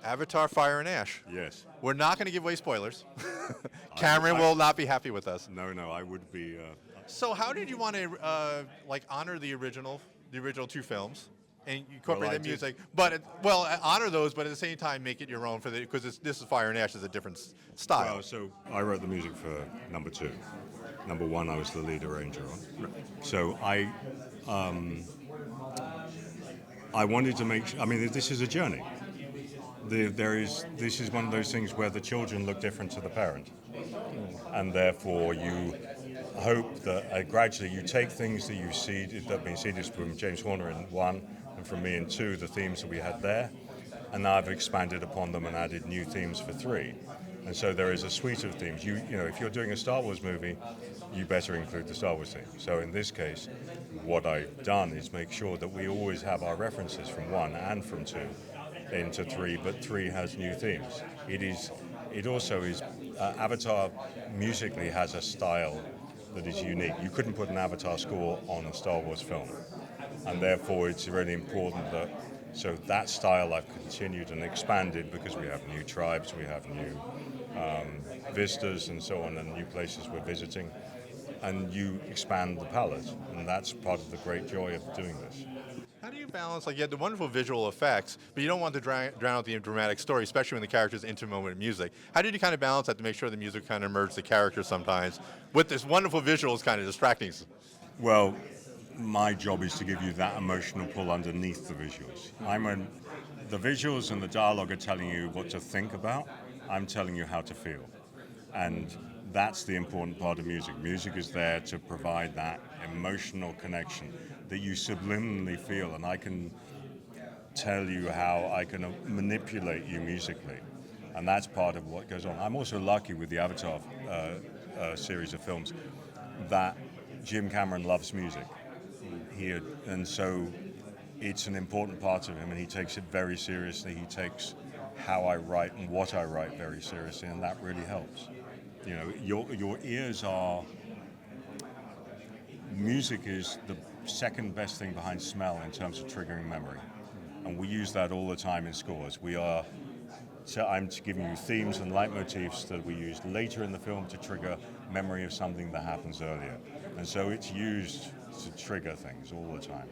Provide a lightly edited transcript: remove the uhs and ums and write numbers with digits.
Avatar, Fire and Ash. Yes. We're not going to give away spoilers. Cameron will not be happy with us. No, I would be. So how did you want to honor the original two films and incorporate Well, I the did. music, honor those, but at the same time make it your own because this is Fire and Ash is a different style. Well, so I wrote the music for number 2. Number 1, I was the lead arranger on. So I wanted to make. I mean, this is a journey. This is one of those things where the children look different to the parent, and therefore you hope that gradually you take things that you see that have been seeded from James Horner in 1 and from me in 2, the themes that we had there, and now I've expanded upon them and added new themes for 3. And so there is a suite of themes. You know, if you're doing a Star Wars movie, you better include the Star Wars theme. So in this case, what I've done is make sure that we always have our references from 1 and from 2 into 3, but 3 has new themes. It also is Avatar musically has a style that is unique. You couldn't put an Avatar score on a Star Wars film, and therefore it's really important that style I've continued and expanded because we have new tribes, we have new vistas and so on, and new places we're visiting, and you expand the palette, and that's part of the great joy of doing this. How do you balance, you had the wonderful visual effects, but you don't want to drown out the dramatic story, especially when the characters enter moment with music. How did you kind of balance that to make sure the music kind of merged the characters sometimes with this wonderful visuals kind of distracting? Well, my job is to give you that emotional pull underneath the visuals. The visuals and the dialogue are telling you what to think about. I'm telling you how to feel. And that's the important part of music. Music is there to provide that emotional connection that you subliminally feel, and I can tell you how I can manipulate you musically. And that's part of what goes on. I'm also lucky with the Avatar series of films that Jim Cameron loves music. And so it's an important part of him, and he takes it very seriously. He takes how I write and what I write very seriously, and that really helps. You know, your ears are. Music is the second best thing behind smell in terms of triggering memory, and we use that all the time in scores. I'm giving you themes and leitmotifs that we use later in the film to trigger memory of something that happens earlier, and so it's used to trigger things all the time.